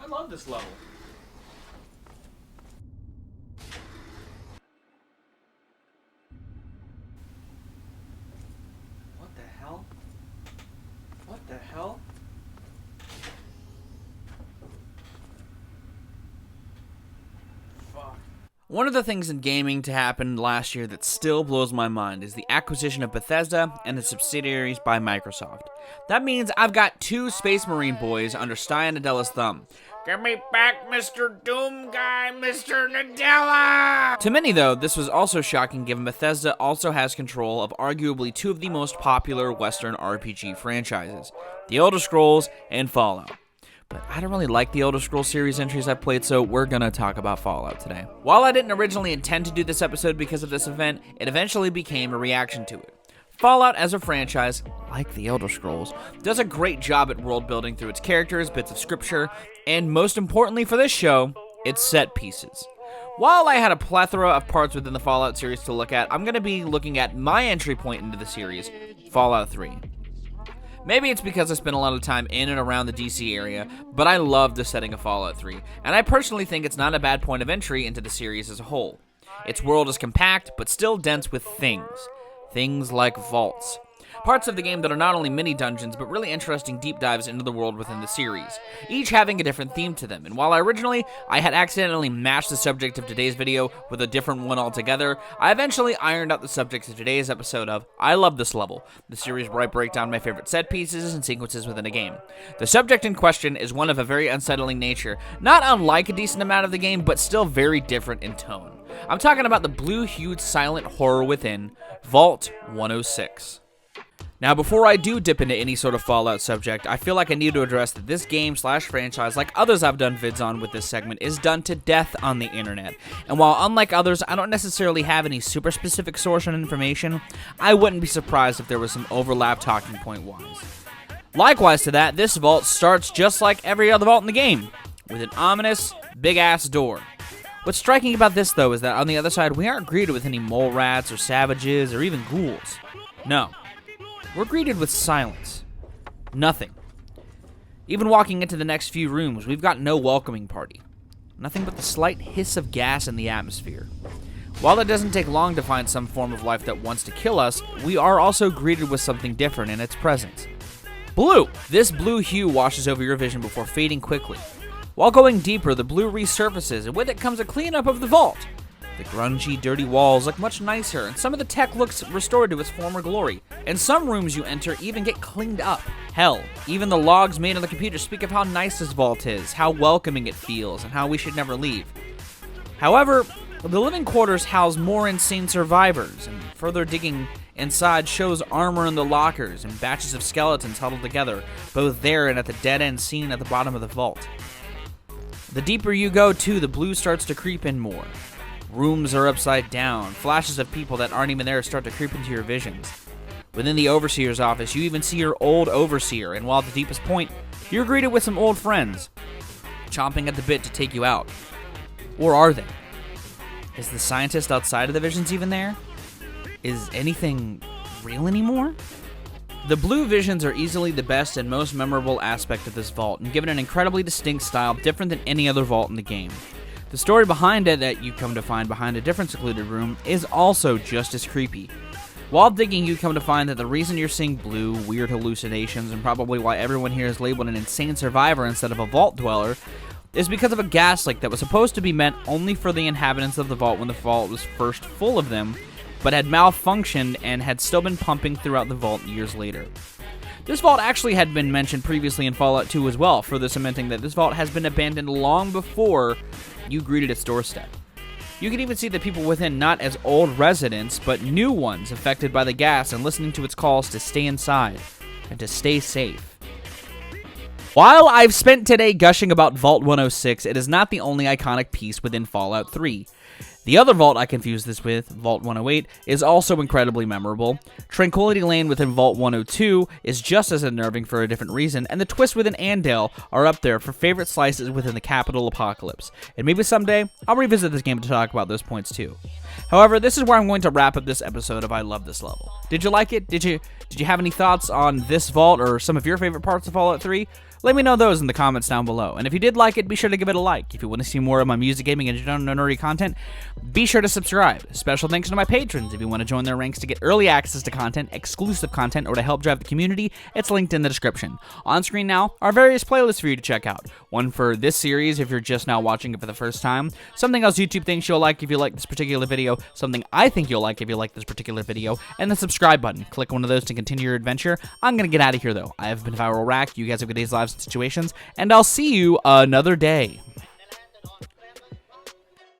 I love this level. What the hell? What the hell? Fuck. One of the things in gaming to happen last year that still blows my mind is the acquisition of Bethesda and its subsidiaries by Microsoft. That means I've got two Space Marine boys under Stein Nadella's thumb. Give me back Mr. Doom Guy, Mr. Nadella! To many, though, this was also shocking given Bethesda also has control of arguably two of the most popular Western RPG franchises, The Elder Scrolls and Fallout. But I don't really like the Elder Scrolls series entries I've played, so we're gonna talk about Fallout today. While I didn't originally intend to do this episode because of this event, it eventually became a reaction to it. Fallout as a franchise, like the Elder Scrolls, does a great job at world building through its characters, bits of scripture, and most importantly for this show, its set pieces. While I had a plethora of parts within the Fallout series to look at, I'm going to be looking at my entry point into the series, Fallout 3. Maybe it's because I spent a lot of time in and around the DC area, but I love the setting of Fallout 3, and I personally think it's not a bad point of entry into the series as a whole. Its world is compact, but still dense with things. Things like vaults. Parts of the game that are not only mini dungeons, but really interesting deep dives into the world within the series, each having a different theme to them. And while I had accidentally matched the subject of today's video with a different one altogether, I eventually ironed out the subject of today's episode of I Love This Level, the series where I break down my favorite set pieces and sequences within a game. The subject in question is one of a very unsettling nature, not unlike a decent amount of the game, but still very different in tone. I'm talking about the blue-hued silent horror within Vault 106. Now, before I do dip into any sort of Fallout subject, I feel like I need to address that this game/franchise, like others I've done vids on with this segment, is done to death on the internet. And while unlike others, I don't necessarily have any super specific source on information, I wouldn't be surprised if there was some overlap talking point-wise. Likewise to that, this vault starts just like every other vault in the game, with an ominous, big-ass door. What's striking about this, though, is that on the other side, we aren't greeted with any mole rats or savages or even ghouls. No. We're greeted with silence. Nothing. Even walking into the next few rooms, we've got no welcoming party. Nothing but the slight hiss of gas in the atmosphere. While it doesn't take long to find some form of life that wants to kill us, we are also greeted with something different in its presence. Blue! This blue hue washes over your vision before fading quickly. While going deeper, the blue resurfaces, and with it comes a cleanup of the vault. The grungy, dirty walls look much nicer, and some of the tech looks restored to its former glory. And some rooms you enter even get cleaned up. Hell, even the logs made on the computer speak of how nice this vault is, how welcoming it feels, and how we should never leave. However, the living quarters house more insane survivors, and further digging inside shows armor in the lockers and batches of skeletons huddled together, both there and at the dead-end scene at the bottom of the vault. The deeper you go, too, the blue starts to creep in more. Rooms are upside down. Flashes of people that aren't even there start to creep into your visions. Within the Overseer's office, you even see your old Overseer, and while at the deepest point, you're greeted with some old friends, chomping at the bit to take you out. Or are they? Is the scientist outside of the visions even there? Is anything real anymore? The blue visions are easily the best and most memorable aspect of this vault, and given an incredibly distinct style different than any other vault in the game. The story behind it that you come to find behind a different secluded room is also just as creepy. While digging, you come to find that the reason you're seeing blue, weird hallucinations, and probably why everyone here is labeled an insane survivor instead of a vault dweller, is because of a gas leak that was supposed to be meant only for the inhabitants of the vault when the vault was first full of them, but had malfunctioned and had still been pumping throughout the vault years later. This vault actually had been mentioned previously in Fallout 2 as well, further cementing that this vault has been abandoned long before you greeted its doorstep. You can even see the people within not as old residents, but new ones affected by the gas and listening to its calls to stay inside and to stay safe. While I've spent today gushing about Vault 106, it is not the only iconic piece within Fallout 3. The other vault I confuse this with, Vault 108, is also incredibly memorable. Tranquility Lane within Vault 102 is just as unnerving for a different reason, and the twists within Andale are up there for favorite slices within the Capital Apocalypse. And maybe someday, I'll revisit this game to talk about those points too. However, this is where I'm going to wrap up this episode of I Love This Level. Did you like it? Did you have any thoughts on this vault or some of your favorite parts of Fallout 3? Let me know those in the comments down below. And if you did like it, be sure to give it a like. If you want to see more of my music, gaming, and general nerdy content, be sure to subscribe. Special thanks to my patrons. If you want to join their ranks to get early access to content, exclusive content, or to help drive the community, it's linked in the description. On screen now are various playlists for you to check out. One for this series if you're just now watching it for the first time, something else YouTube thinks you'll like if you like this particular video, something I think you'll like if you like this particular video, and the subscribe button. Click one of those to continue your adventure. I'm going to get out of here though. I have been Viral Rack. You guys have good days, lives, and situations, and I'll see you another day.